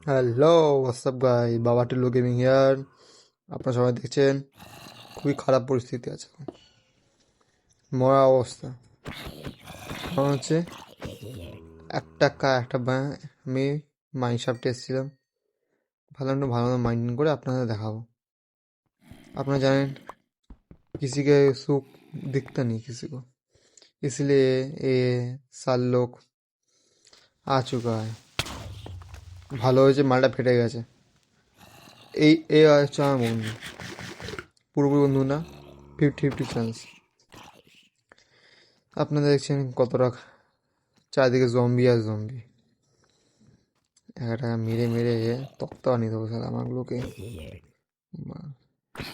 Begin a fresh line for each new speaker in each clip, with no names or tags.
Hello, WhatsApp গাই, বাবা Tillu gaming here. আপনারা সবাই দেখছেন খুবই খারাপ পরিস্থিতি আছে এখন। মরা অবস্থা। কারণ হচ্ছে আমি মাইন্ড শাফটে এসেছিলাম, ভালো মাইন্ডিং করে আপনাদের দেখাবো। আপনারা জানেন किसी के सुख दिखता नहीं किसी को, इसलिए ये साल लोग आ चुका है। ভালো হয়েছে মালটা ফেটে গেছে। এই হচ্ছে আমার বন্ধু, পুরোপুরি বন্ধু না, 50-50 চান্স। আপনারা দেখছেন কতটা চারিদিকে জম্বি আর জম্বি। একটা মেরে মেরে তক্তা বানিয়ে দেবো স্যার আমাগুলোকে।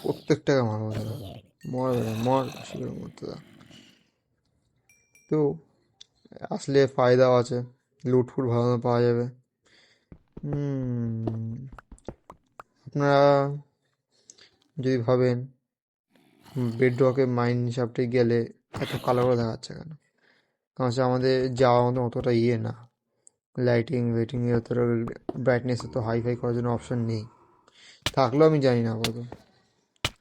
প্রত্যেকটাকে মারবো স্যার। মর বেটা মর, শিখে মরতে দা। তো আসলে ফায়দাও আছে, লুট ফুট ভালো পাওয়া যাবে। আপনারা যদি ভাবেন বেডরকে মাইন হিসাবটা গেলে এত কালো করে দেখাচ্ছে কেন, কারণ হচ্ছে আমাদের যাওয়ার মতো অতটা না, লাইটিং অতটা ব্রাইটনেস তো হাই ফাই করার জন্য অপশন নেই, থাকলেও আমি জানি না আপাতত।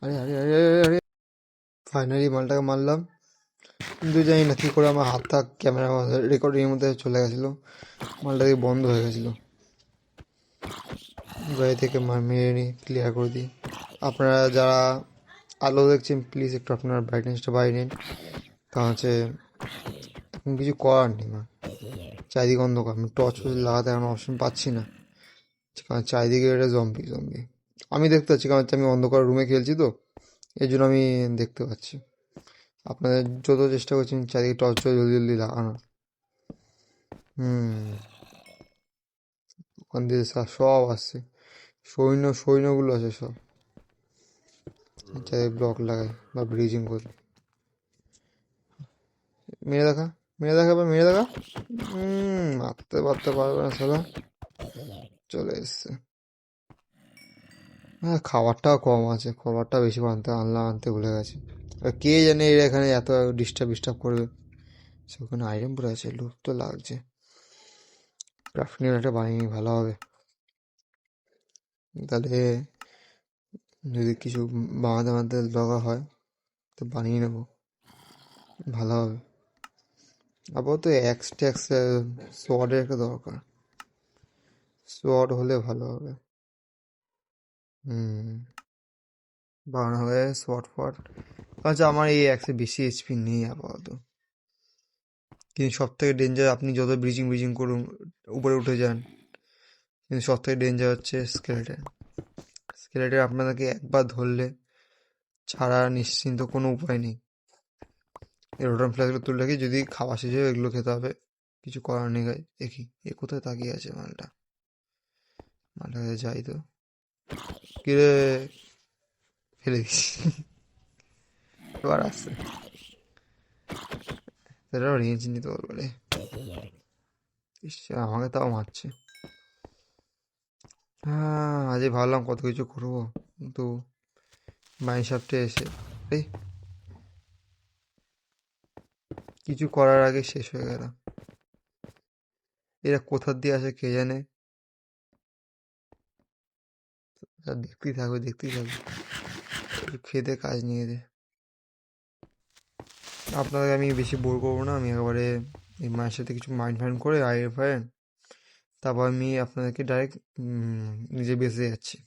আরে আরে আরে আরে আরে ফাইনালি মালটাকে মারলাম, কিন্তু জানি না কী করে আমার হাতটা ক্যামেরার মধ্যে রেকর্ডিংয়ের মধ্যে চলে গেছিলো, মালটাকে বন্ধ হয়ে গেছিলো। গাড়ি থেকে মেরে নিই, ক্লিয়ার করে দিই। আপনারা যারা আলো দেখছেন প্লিজ একটু আপনার ব্রাইটনেসটা বাড়িয়ে নিন, কারণ হচ্ছে এখন কিছু করার নেই। চারিদিকে অন্ধকার, আমি টর্চ লাগাতে এখন অপশন পাচ্ছি না, কারণ চারিদিকে এটা জম্বি জম্বি। আমি দেখতে পাচ্ছি, কারণ হচ্ছে আমি অন্ধকার রুমে খেলছি তো, এই জন্য আমি দেখতে পাচ্ছি। আপনাদের যত চেষ্টা করছেন চারিদিকে টর্চ জলদি জলদি লাগানো। ওখান দিয়ে সব আসছে, সৈন্যগুলো আছে সব, চারিদিকে ব্লক লাগায় বা ব্রিজিং করে। মেরে দেখা মেরে দেখা। মারতে পারতে পারবে না সালা, চলে এসছে। হ্যাঁ, খাবারটাও কম আছে, খাবারটা বেশি আনতে ভুলে গেছে। আর কে জানে এরা এখানে এত ডিস্টার্ব করবে। সেখানে আইটেম পড়ে আছে, লুক তো লাগছে। ক্রাফটিং একটা বানিয়ে ভালো হবে, তাহলে যদি কিছু বানাতে দরকার হয় তো বানিয়ে নেবো, ভালো হবে। আপাতত ট্যাক্স সোয়ার্ডের একটা দরকার, সোয়ার্ড হলে ভালো হবে। বানানো হবে সোয়ার্ড। আচ্ছা, আমার এই অ্যাক্সে বেশি এইচপি নেই আপাতত, কিন্তু সব থেকে ডেঞ্জার, আপনি যত ব্রিজিং করুন উপরে উঠে যান, কিন্তু সব থেকে ডেঞ্জার হচ্ছে স্কেলেটন আপনাদেরকে একবার ধরলে ছাড়া নিশ্চিন্ত কোনো উপায় নেই। এই রোটন ফ্ল্যাশগুলো তুলে রাখি, যদি খাওয়া শেষ হয় এগুলো খেতে হবে, কিছু করার নেই। গাই দেখি এ কোথায় তাকিয়ে আছে মালটা যাই তো, কিরে ফেলে দিচ্ছি। এবার আসছে, সেটাও রেঞ্জ নিতে বলে, আমাকে তাও মারছে। হ্যাঁ, আজই ভাবলাম কত কিছু করবো, কিন্তু মাইনশাফটে এসে কিছু করার আগে শেষ হয়ে গেল। এরা কোথার দিয়ে আসে কে জানে, দেখতেই থাকবে খেতে কাজ নিয়ে দে। আপনাদের আমি বেশি বোর করবো না, আমি একেবারে এই মায়ের সাথে কিছু মাইন্ড করে ফায়ার, তারপর আমি আপনাদেরকে ডাইরেক্ট নিজে বেঁচে যাচ্ছি।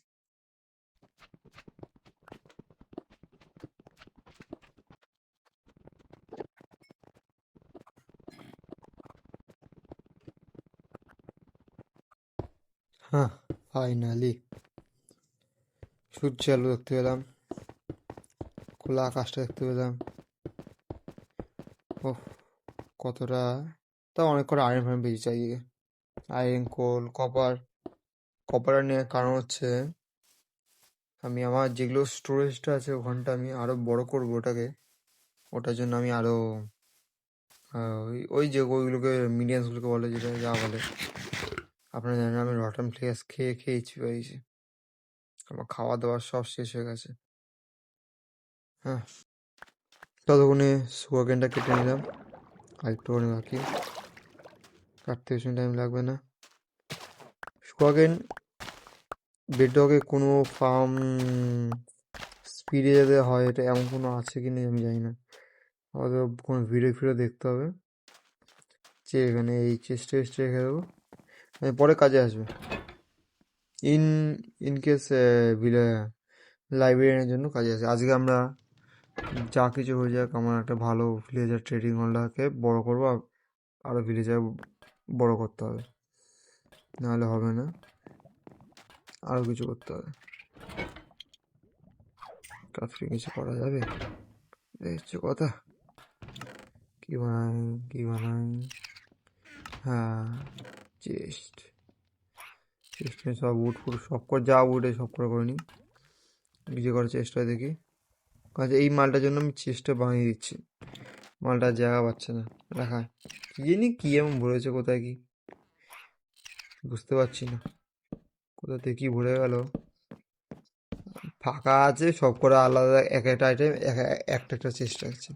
হ্যাঁ, ফাইনালি সূর্য আলো দেখতে পেলাম, খোলা আকাশটা দেখতে পেলাম। ও কতটা, তা অনেক করে আয়রন বেশি চাইদিকে, আয়রন কোল কপার নেওয়ার কারণ হচ্ছে আমি আমার যেগুলো স্টোরেজটা আছে ওখানটা আমি আরো বড় করবো ওটাকে, ওটার জন্য আমি আরো ওই যে ওইগুলোকে মিডিয়ামসগুলোকে বলে, যেটা যা বলে আপনারা জানেন, আমি রটন ফ্লেক্স খেয়ে পাইছি, আমার খাওয়া দাওয়া সব শেষ হয়ে গেছে। হ্যাঁ, ততক্ষণে সুগারকেনটা কেটে নিলাম, আর একটুখানি বাকি, কাটতে বেশি টাইম লাগবে না। সুগারকেন বেডরকে কোনো ফার্ম স্পিডে যাতে হয় এটা এমন কোনো আছে কি না আমি জানি না, হয়তো কোনো ভিডিও দেখতে হবে। যে এখানে এই চেস্টে রেখে দেবো, পরে কাজে আসবে। ইন ইন কেস লাইব্রেরিয়ানের জন্য কাজে আসে। আজকে আমরা যা কিছু হয়ে যাক, আমার একটা ভালো ভিলেজার ট্রেডিং হলটাকে বড় করবো, আরও ভিলেজার বড় করতে হবে, নাহলে হবে না, আরও কিছু করতে হবে। কাজ থেকে কিছু করা যাবে, এই হচ্ছে কথা। কি বানাই? হ্যাঁ, চেস্ট সব উড ফুড সব করে, যা উডে সব করে নিই, নিজে করার চেষ্টা দেখি। কাজে এই মালটার জন্য আমি চেষ্টা বানিয়ে দিচ্ছি, মালটার জায়গা পাচ্ছে না রাখা, কি জানি কি এমন ভরেছে, কোথায় কি বুঝতে পারছি না, কোথা থেকে কি ভরে গেল। ফাঁকা আছে সব করে আলাদা, এক একটা আইটেম একটা একটা চেষ্টা আছে।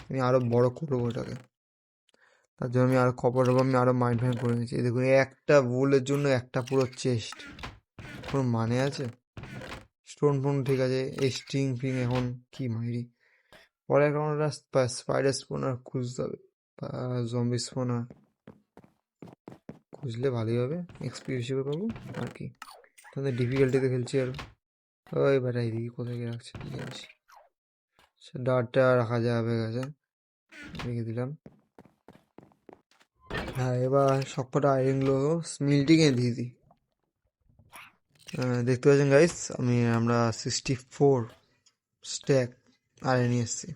আমি আরো বড় করবো ওটাকে, তার জন্য আমি আরো খবর আমি আরো মাইন্ড ফাইন্ড করে নিচ্ছি। দেখুন একটা বুলের জন্য একটা পুরো চেস্ট, কোনো মানে আছে? স্টোন ফোন ঠিক আছে, এই স্ট্রিং ফিং এখন কি মাইরি, পরে এখন ওটা স্পাইডার স্পোনার খুঁজতে হবে, বা জম্বি স্পোনার খুঁজলে ভালোই হবে, এক্সপি হিসেবে পাবো আর কি। তাহলে ডিফিকাল্টিতে খেলছি আরো। ওই বেটা এদিকে কোথায় গিয়ে রাখছে কি জানিস, সে ডারটা রাখা যাবে গেছে, রেখে দিলাম। হ্যাঁ, এবার সবকটা আইরনগুলো স্মিল্টিংয়ে দিয়ে দিই। দেখতে পাচ্ছেন গাইস, আমরা 64 স্ট্যাক আয়রন নিয়ে এসেছি।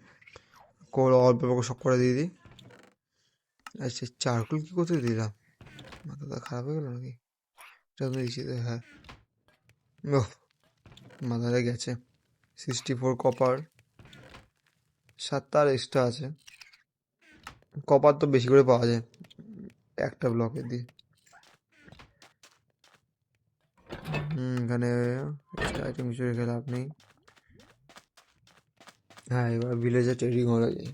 কোল অল্প অল্প সব করে দিয়ে দিই। আচ্ছা, চারকোল কি করতে দিলাম, মাথাটা খারাপ হয়ে গেল নাকি? এটা তো দিচ্ছি তো, হ্যাঁ, ওহ মাথাটা গেছে। 64 কপার, 7টা আর এক্সট্রা আছে। কপার তো বেশি করে পাওয়া যায় একটা ব্লকে দিয়ে। এখানে এক্সট্রা আইটেম কিছু রেখে লাভ নেই। হ্যাঁ, এবার ভিলেজে ট্রেডিং হয়ে যায়।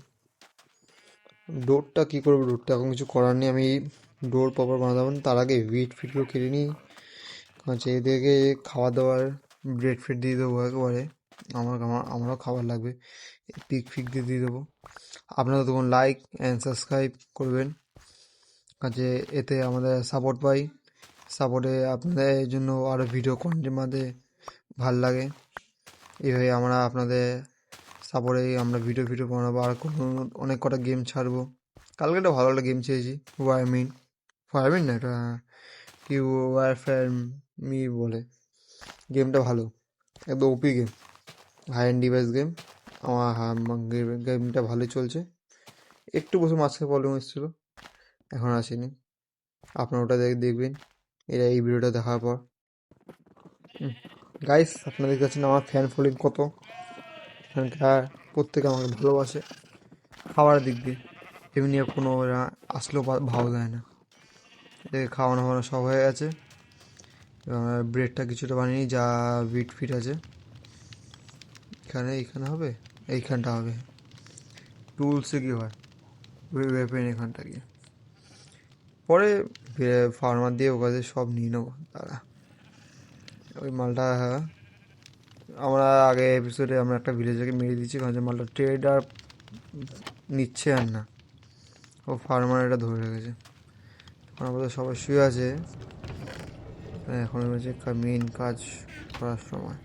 ডোরটা কী করবো, ডোরটা এখন কিছু করার নেই, আমি ডোর প্রপার বানাবো না, তার আগে উইট ফিটগুলো কেটে নিই। আচ্ছা, এদেরকে খাওয়া দাওয়ার ব্রেড ফ্রেড দিয়ে দেবো একেবারে, আমারও খাবার লাগবে, পিক ফিক দিয়ে দেবো। আপনারা তখন লাইক অ্যান্ড সাবস্ক্রাইব করবেন, কাজে এতে আমাদের সাপোর্ট পাই, সাপোর্টে আপনাদের জন্য আরও ভিডিও কন্টেন্ট মাঝে ভাল লাগে। এইভাবে আমরা আপনাদের সাপোর্টেই আমরা ভিডিও বানাবো, আর অনেক কটা গেম ছাড়বো। কালকে একটা ভালো একটা গেম ছেড়েছি, ফায়ারমিন না, এটা কি ওয়ারফেয়ার মি বলে, গেমটা ভালো, একদম OP game, high end device game. আমার গেমটা ভালোই চলছে, একটু বসে মাঝখানে প্রবলেম এসেছিলো, এখন আসেনি। আপনারা ওটা দেখবেন এই ভিডিওটা দেখার পর। গাইস, আপনারা দেখতে পাচ্ছেন আমার ফ্যান ফলোইং কত, এখানকার প্রত্যেকে আমাকে ভালোবাসে খাওয়ার দিক দিয়ে, এমনি আর কোনো ওরা আসলেও ভালো দেয় না। এদিকে খাওয়ানো সব হয়ে গেছে, ব্রেডটা কিছুটা বানিয়ে যা বিট ফিট আছে, এইখানে হবে, এইখানটা হবে। টুলসে কি হয়, ওয়েপেন এখানটা গিয়ে, পরে ফার্মার দিয়ে ওখানে সব নিয়ে নেবো তারা। ওই মালটা আমরা আগে এপিসোডে আমরা একটা ভিলেজারকে মেরে দিচ্ছি, কারণ যে মালটা ট্রেডার নিচ্ছে আর না, ও ফার্মার এটা ধরে রেখেছে। আমাদের সবাই শুয়ে আছে, এখন হচ্ছে মেন কাজ করার সময়।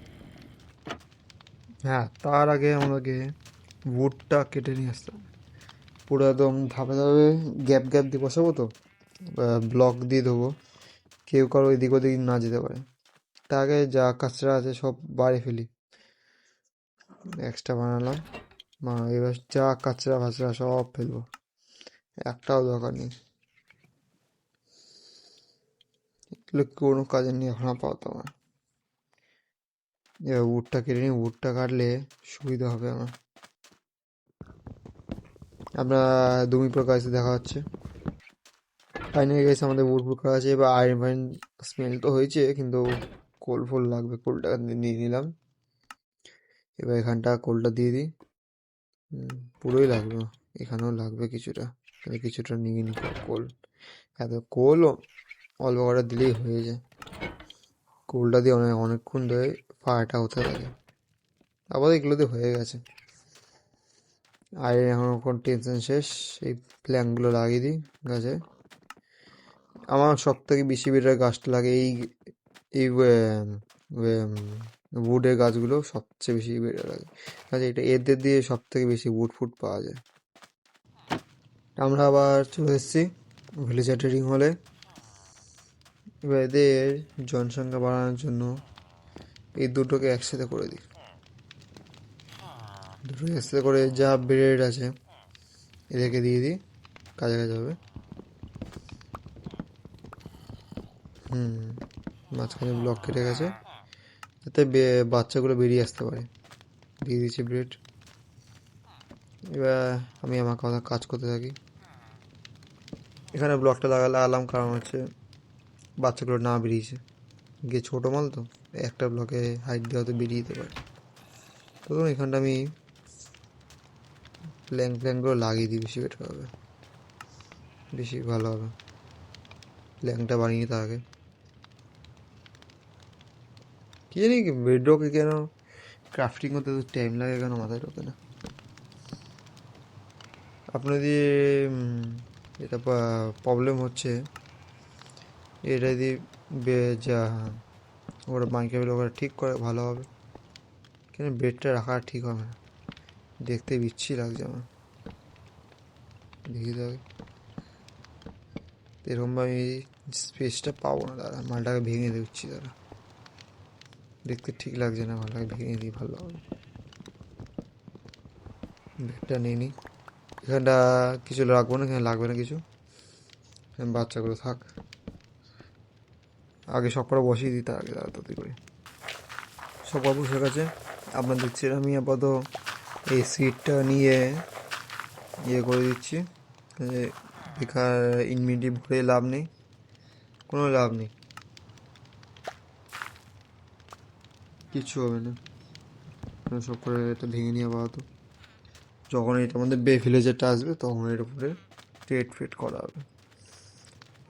হ্যাঁ, তার আগে আমাকে উডটা কেটে নিয়ে আসতে হবে, পুরো একদম ধাপে ধাপে গ্যাপ গ্যাপ দিয়ে বসাবো, তো ব্লক দিয়ে দেবো, কেউ কারো এদিক ওদিক না যেতে পারে। তার আগে যা কাঁচরা আছে সব বাইরে ফেলি, এক্সট্রা বানালাম, এবার যা কাঁচরা ফাচরা সব ফেলবো, একটাও দরকার নেই, এগুলো কোনো কাজে নেই এখন আপাতত আমার। এবার উডটা কেটে নিই, উডটা কাটলে সুবিধা হবে আমার। আপনার 2 মিনিট পর কাছে দেখা হচ্ছে। ফাইনালি গেছে আমাদের উড ফুড করা আছে, এবার আয়রন ফাইন স্মেল তো হয়েছে, কিন্তু কোল ফোল লাগবে, কোলটা নিয়ে নিলাম। এবার এখানটা কোলটা দিয়ে দিই, পুরোই লাগবে, এখানেও লাগবে কিছুটা, কিছুটা নিয়ে নিই কোল, এত কোল অল্প করে দিলেই হয়ে যায়। কোলটা দিয়ে অনেকক্ষণ ধরে ফায়ারটা হতে থাকে। আবার এগুলোতে হয়ে গেছে। আর এখন টেনশন শেষ। এই প্ল্যাঙ্কগুলো লাগিয়ে দিই গাছে। আমার সব থেকে বেশি বেটার গাছটা লাগে এই এই উডের গাছগুলো সবচেয়ে বেশি বেটার লাগে। কাজে এটা এদের দিয়ে সব থেকে বেশি উড ফুড পাওয়া যায়। আমরা আবার চলে এসেছি ভিলেজার ট্রেডিং হলে। এবার এদের জনসংখ্যা বাড়ানোর জন্য এই দুটোকে একসাথে করে দিই। দুটোকে একসাথে করে যা ব্রেড আছে এদেরকে দিয়ে দিই, কাজে কাজে হবে। মাঝখানে ব্লক কেটে গেছে যাতে বাচ্চাগুলো বেরিয়ে আসতে পারে। দিয়ে দিচ্ছি ব্রেড। এবার আমি আমার কথা কাজ করতে থাকি। এখানে ব্লকটা লাগালাম কারণ হচ্ছে বাচ্চাগুলো না বেরিয়েছে, গিয়ে ছোটো মাল তো একটা ব্লকে হাইট দেওয়া তো বেরিয়ে যেতে পারে। তখন এখানটা আমি প্ল্যাঙ্কগুলো লাগিয়ে দিই, বেশি বেটার হবে, বেশি ভালো হবে। প্ল্যাঙ্কটা বানিয়ে নিতে আগে। কি জানি বেডরকে কেন ক্রাফটিং করতে তো টাইম লাগে, কেন মাথায় ঢোকে না। আপনাদের এটা প্রবলেম হচ্ছে, এটা যদি যা ওরা মাইক্রোওয়েভ ওরা ঠিক করে ভালো হবে, কেন বেডটা রাখা ঠিক হবে না, দেখতে বিচ্ছি লাগছে আমার। দেখি তবে এরকমভাবে আমি স্পেসটা পাবো না, দাদা মালটাকে ভেঙে দিচ্ছি, দাদা দেখতে ঠিক লাগছে না, মালটাকে ভেঙে দিই ভালো হবে। বেডটা নিয়ে নিই, এখানটা কিছু রাখবো না, এখানে লাগবে না কিছু, বাচ্চাগুলো থাক। আগে সব করে বসিয়ে দিই, তার আগে তাড়াতাড়ি করে সব বসে গেছে। আপনার দেখছি আমি আপাতত এই সিটটা নিয়ে করে দিচ্ছি। বেকার ইনমিডিয়েট ভরে লাভ নেই, কোনো লাভ নেই, কিচ্ছু হবে না। সব করে এটা ভেঙে নিয়ে আপাতত যখন এটার মধ্যে ভিলেজারটা আসবে তখন এর উপরে ফেট করা হবে।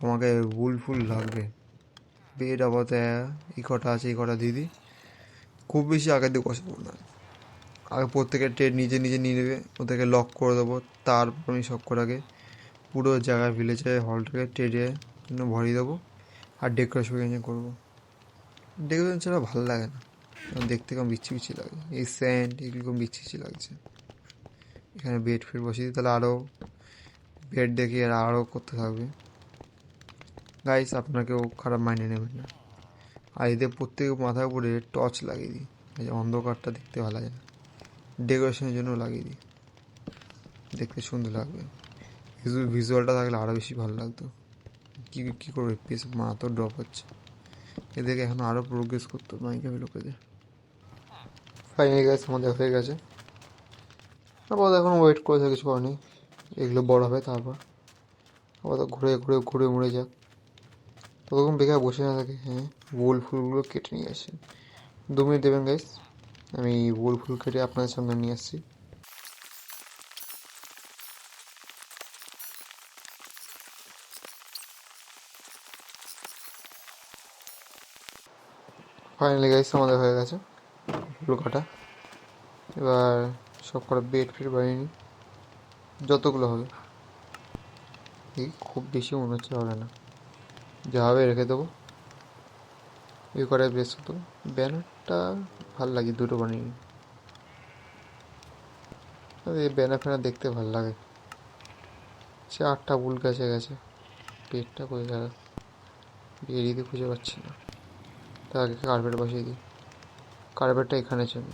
আমাকে উল ফুল লাগবে, বেড আপাতত এই কটা আছে, এই কটা দিয়ে দিই। খুব বেশি আগের দিকে বসাবো না, আগে প্রত্যেকের ট্রেড নিজে নিজে নিয়ে নেবে, ওদেরকে লক করে দেবো। তারপর আমি সব করাকে পুরো জায়গায় ভিলেজে হলটাকে ট্রেডে জন্য ভরিয়ে দেবো আর ডেকোরেশন করবো। ডেকোরেশন ছাড়া ভালো লাগে না, দেখতে কেমন বিচ্ছি লাগে, এই স্যান্ড এগুলো কেমন বিচ্ছি লাগছে। এখানে বেড ফেড বসিয়ে দিই, তাহলে আরও বেড দেখি আর আরও করতে থাকবে। গাইস আপনাকেও খারাপ মাইনে নেবেন না। আর এদের প্রত্যেকের মাথার উপরে টর্চ লাগিয়ে দিই, এই যে অন্ধকারটা দেখতে ভালো লাগে না, ডেকোরেশনের জন্য লাগিয়ে দিই, দেখতে সুন্দর লাগবে। ভিজুয়ালটা থাকলে আরও বেশি ভালো লাগতো। কী করবে, পিস মাথা ড্রপ হচ্ছে, এদেরকে এখন আরও প্রোগ্রেস করতে হবে মাইক্রোওয়েভ লোকেদের। ফাইনালি গাইস আমাদের হয়ে গেছে। আবার এখন ওয়েট করে থাকে, কিছু করার নেই, এগুলো বড় হবে তারপর আবার ঘুরে মুড়ে যাক, ততক্ষণ বেকার বসে না থাকে। হ্যাঁ, ফুলগুলো কেটে নিয়ে আসি, 2 মিনিট দেবেন গাইস, আমি ফুল কেটে আপনাদের সামনে নিয়ে আসছি। ফাইনালি গাইস আমাদের হয়ে গেছে ফুল কাটা। এবার সব কটা বেড ফেড বানিয়ে নিই, যতগুলো হবে। এই খুব বেশি মনে হচ্ছে হবে না, যা হবে রেখে দেবো। এই কটাই বেশ হতো, ব্যানারটা ভাল লাগে, দুটো বানিয়ে নিই। এই ব্যানার ফ্যানার দেখতে ভাল লাগে। 8টা ফুল গাছে গেছে, পেটটা করে গেল, বেরিয়ে দিয়ে খুঁজে পাচ্ছি না। তার আগে কার্পেট বসিয়ে দিই, কার্পেটটা এখানের জন্য,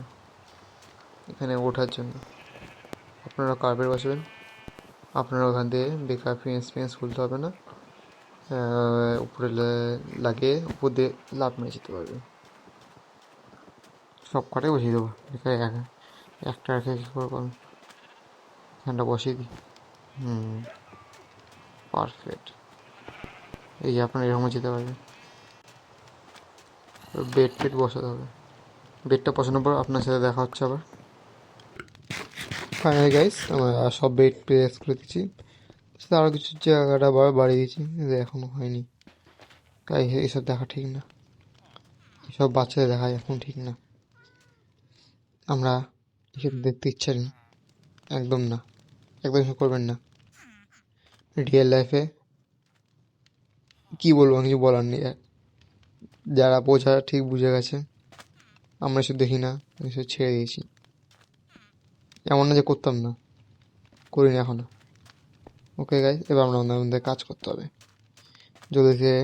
এখানে ওঠার জন্য। আপনারা কার্পেট বসাবেন, আপনারা ওখান থেকে বেকার ফেন্স খুলতে হবে না, উপরে লাগিয়ে উপর দিয়ে লাফ মেরে যেতে পারবে। সব কটাই বসিয়ে দেবো, বেকার একটা রেখে কী করবো আমি, এখানটা বসিয়ে দিই। পারফেক্ট, এই যে আপনারা এরকম যেতে পারবেন। বেড ফেড বসাতে হবে, বেডটা বসানোর পর আপনার সাথে দেখা হচ্ছে আবার। ফাইনালি গাইস আমরা সব বেড প্লেস করে দিচ্ছি, সাথে আরও কিছু জায়গাটা বাড়িয়ে দিয়েছি, এখনও হয়নি, তাই এসব দেখা ঠিক না। সব বাচ্চাদের দেখায় এখন ঠিক না। আমরা এসব দেখতে ইচ্ছা নেই, একদম না, একদম এসব করবেন না। রিয়েল লাইফে কি বলবো, কিছু বলার নেই আর। যারা বোঝা ঠিক বুঝে গেছে, আমরা এসব দেখি না, এসব ছেড়ে দিয়েছি। এমন না যে করতাম না, করি না এখনো। ওকে গাইস, এবার আমরা আমাদের কাজ করতে হবে জলদি থেকে।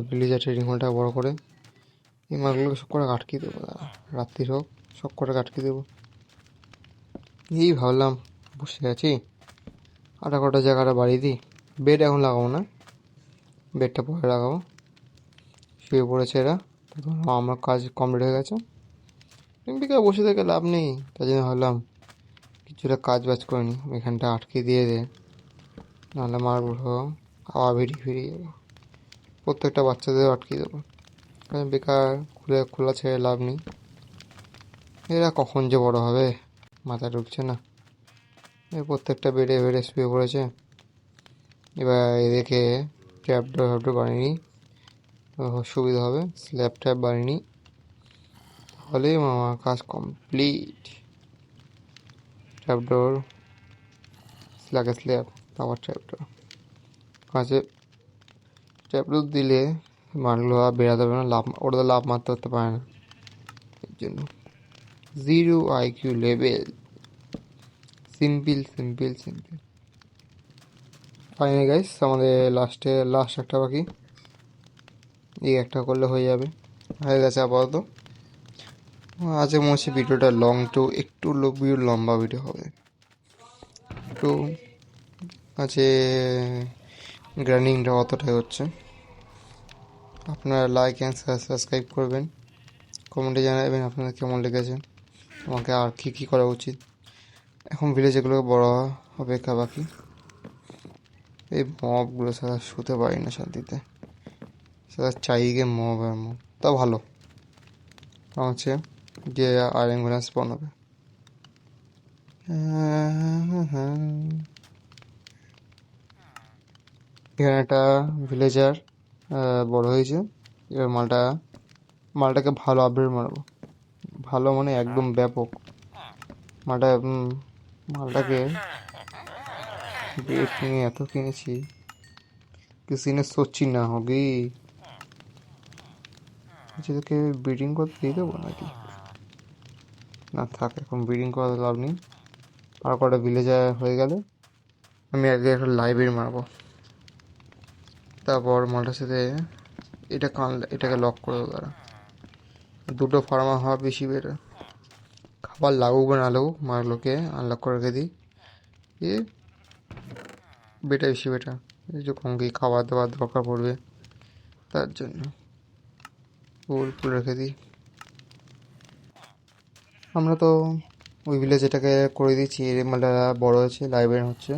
ভিলেজার ট্রেডিং হলটা বড় করে এই মালগুলোকে সব করে আটকে দেবো। রাত্রির হোক, সব করে আটকে দেবো। এই ভাবলাম, বসে আছি, আটা কটা জায়গাটা বাড়িয়ে দিই। বেড এখন লাগাবো না, বেডটা পরে লাগাবো। শুয়ে পড়েছে এরা, তখন আমার কাজ কমপ্লিট হয়ে গেছে। বিকালে বসে থেকে লাভ নেই, তাই জন্য ভাবলাম কিছুটা কাজ বাজ করে নিই, এখানটা আটকে দিয়ে দে, নাহলে মারবো আবার বেরিয়ে ফিরিয়ে যাবো। প্রত্যেকটা বাচ্চাদেরও আটকে দেবো, কারণ বেকার খোলা ছেড়ে লাভ নেই। এরা কখন যে বড় হবে মাথা ঢুকছে না। প্রত্যেকটা বেডে বেডে শুয়ে পড়েছে। এবার এদেরকে ট্যাপ বানিয়ে নিই, সুবিধা হবে। স্ল্যাব ট্যাপ বানিয়ে নিই, তাহলেই আমার কাজ কমপ্লিট। ট্র্যাপডোর, স্ল্যাগে স্ল্যাব, আবার ট্র্যাপডোর। কাছে ট্র্যাপডোর দিলে মারগুলো আর বেড়াতে পারে না, লাভ, ওটা তো লাভ মারতে পারে না। এর জন্য 0 IQ level, simple simple simple. Finally guys, আমাদের লাস্ট একটা বাকি, এই একটা করলে হয়ে যাবে, হয়ে গেছে আপাতত। আজকে মনে হচ্ছে ভিডিওটা লং টু একটু লম্বা ভিডিও হবে একটু। আছে গ্রাইন্ডিংটা অতটাই হচ্ছে। আপনারা লাইক অ্যান্ড সাবস্ক্রাইব করবেন, কমেন্টে জানাবেন আপনাদের কেমন লেগেছে, আমাকে আর কী কী করা উচিত। এখন ভিলেজগুলোকে বড় অপেক্ষা বাকি। এই মবগুলো সারা শুতে পারি না শান্তিতে, সারা চারিদিকে মব আর মব। তা ভালো, কারণ হচ্ছে যে আয়রন গোলা স্পন হবে। এখানে একটা ভিলেজার বড় হয়েছে। এবার মালটাকে ভালো আপডেট মারবো, ভালো মানে একদম ব্যাপক। মালটা মালটাকে বেড কিনে এত কিনেছি, किसी ने सोची ना होगी। তোকে ব্রিডিং করতে দিয়ে দেবো নাকি? না থাক, এখন ব্রিডিং করা লাভ নেই। আর কটা ভিলেজার হয়ে গেলে আমি আগে একটা লাইব্রেরি মারবো, তারপর মালটার সাথে এটাকে লক করে দেবো। তারা দুটো ফার্মার হওয়া বেশি বেটার। খাবার লাগুক বা না লাগুক, মারগুলোকে আনলক করে রেখে দিই, এ বেশি বেটার। যখন কি খাবার দাবার দরকার পড়বে তার জন্য ফুল রেখে দিই। আমরা তো ওই ভিলেজ এটাকে করে দিচ্ছি, এর মালটা বড় হয়েছে, লাইব্রেরি হচ্ছে।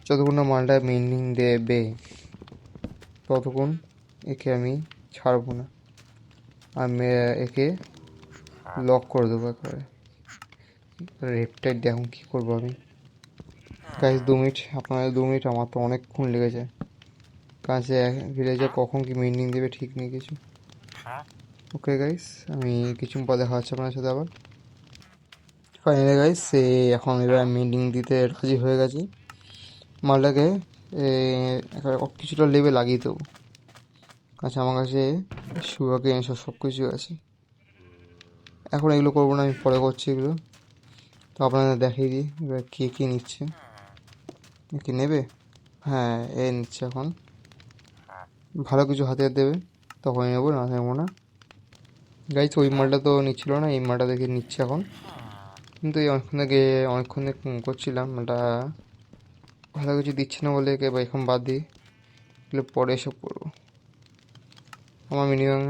যতক্ষণ না মালটা মেনটেন দেবে ততক্ষণ একে আমি ছাড়বো না, আমি একে লক করে দেবো একবারে। রেপটাইট দেখুন কী করবো আমি। গাইজ 2 মিনিট, আপনাদের 2 মিনিট, আমার তো অনেকক্ষণ লেগেছে। কাছে ভিলেজে কখন কি মেনটেন দেবে ঠিক নেই কিছু। ওকে গাইস, আমি কিছু পর দেখা হচ্ছে আপনার সাথে আবার। ফাইনালি গাইস, সে এখন এবার মেনটেন দিতে রাজি হয়ে গেছি। মালটাকে কিছুটা লেবে লাগিয়ে দেবো। আচ্ছা, আমার কাছে সুগাকে এসব সব কিছু আছে। এখন এগুলো করবো না, আমি পরে করছি এগুলো। তো আপনাদের দেখিয়ে দিই এবার কে কী নিচ্ছে। কি নেবে? হ্যাঁ, এ নিচ্ছে এখন। ভালো কিছু হাতে দেবে তখনই নেবো, না নেবো না। গাইস, ওই মালটা তো নিচ্ছিল না, এই মালটা দেখে নিচ্ছে এখন। কিন্তু এই অনেকক্ষণ থেকে করছিলাম, মালটা ভালো কিছু দিচ্ছে না বলে একে এখন বাদ দিই, এগুলো পরে এসব করবো। আমার মিনিমাম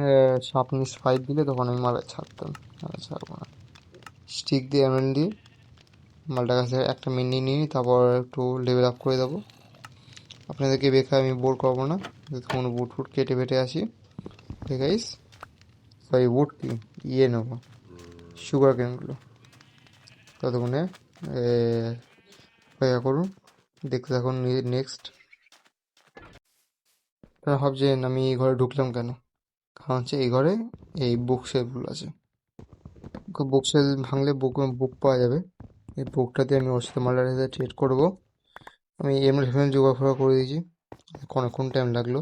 শার্পনেস 5 দিলে তখন আমি মালটা ছাড়তাম, ছাড়বো না। স্টিক দিয়ে এমএল দিয়ে মালটার কাছে একটা মিনি নিয়ে তারপর একটু লেভেল আপ করে দেবো। আপনাদেরকে বেকার আমি বোর করবো না, কোনো বুট ফুট কেটে ফেটে আসি। ঠিক আছে, সরি বুট কি, নেবো সুগার কেনগুলো। ততক্ষণে অপেক্ষা করুন, দেখতে থাকুন নেক্সট। তারা ভাবছেন আমি ঘরে ঢুকলাম কেন, কারণ হচ্ছে এই ঘরে এই বুক শেলফগুলো আছে, বুক সেল ভাঙলে বুক বুক পাওয়া যাবে। এই বুকটা দিয়ে আমি ওর সাথে মাল্টার সাথে ট্রেড করবো। আমি এমনি সেখানে জোগাড় ফোগাড় করে দিয়েছি, অনেকক্ষণ টাইম লাগলো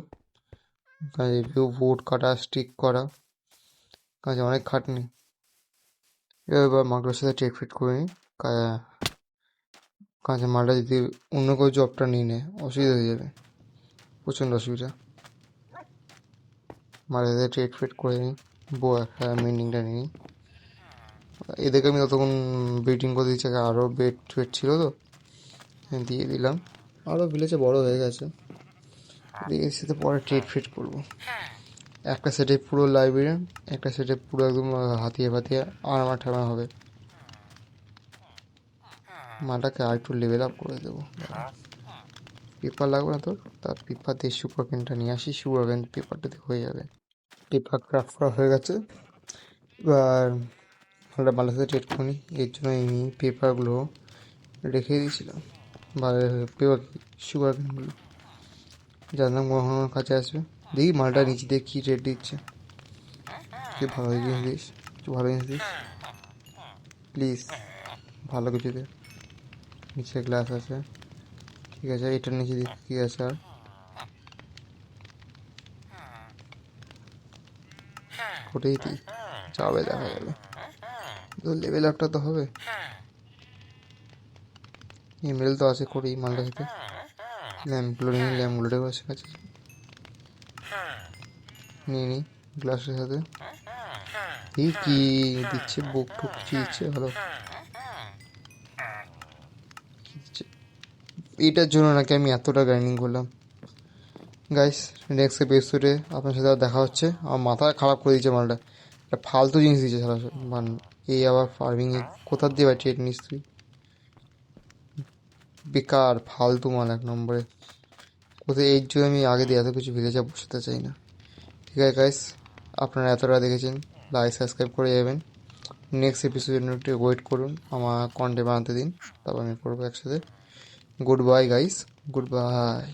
কাজে উড কাটা স্টিক করা, কাজে অনেক খাটনি। এবার মালটার সাথে ট্রেড ফেড করে নিই, কাজে মালটা যদি অন্য কেউ জবটা নিয়ে নেয় অসুবিধা হয়ে যাবে, প্রচণ্ড অসুবিধা। মালটার সাথে ট্রেড ফেড করে নিই, মিটিংটা নিই। এদেরকে আমি ততক্ষণ ব্রিডিং করে দিচ্ছি, আরও বেড ফেড ছিল তো দিয়ে দিলাম, আরও ভিলেজে বড় হয়ে গেছে। এর সাথে পরে ট্রেড ফেড করবো। একটা সেটে পুরো লাইব্রেরি, একটা সেটে পুরো একদম হাতিয়ে ফাতিয়ে আর্মার ঠার্মার হবে। মালটাকে আর একটু লেভেল আপ করে দেবো। পেপার লাগবে না তোর, তার পেপার দিয়ে সুপার ক্যানটা নিয়ে আসি, সুপার ক্যান পেপারটাতে হয়ে যাবে। পেপার ক্রাফট করা হয়ে গেছে, এবার মালটা মালের সাথে ট্রেড করি। এর জন্য আমি পেপারগুলো রেখে দিয়েছিলাম, বা পেপার সুপার ক্যানগুলো জানলাম কখনো আমার কাছে আসবে। দেখি মালটা নিচে দিয়ে কী রেট দিচ্ছে, তুই ভালো জিনিস দিস, তুই ভালো জিনিস দিস প্লিজ, ভালো কিছু দে। নিচে গ্লাস আছে, ঠিক আছে, এটার নিচে দিক কী আছে আর ওটাই দিই, যাবে দেখা যাবে, তো লেভেল একটা তো হবে। ইমেল তো আছে করি মালটার সাথে, ল্যাম্পগুলো নিয়ে ল্যাম্পগুলো আছে কাছে নিয়ে নিই গ্লাসের সাথে। এই কি দিচ্ছে, বুক টুক কিছু দিচ্ছে ভালো কি দিচ্ছে। এইটার জন্য নাকি আমি এতটা গ্রাইন্ডিং করলাম। গাইস, নেক্সট এপিসোডে আপনার সাথে দেখা হচ্ছে। আমার মাথা খারাপ করে দিচ্ছে মালটা, একটা ফালতু জিনিস দিচ্ছে সারা এই আবার ফার্মিংয়ে কোথার দিয়ে ট্রেড নিস তুই, বেকার ফালতু মাল এক নম্বরে। কোথায় এর জন্য আমি আগে দিয়ে এত কিছু ভিলেজে বসাতে চাই না। ঠিক আছে গাইস, আপনারা এতটা দেখেছেন, লাইক সাবস্ক্রাইব করে যাবেন। নেক্সট এপিসোডের জন্য একটু ওয়েট করুন, আমার কন্টেন্ট বানাতে দিন, তারপর আমি করবো একসাথে। Good bye guys, good bye.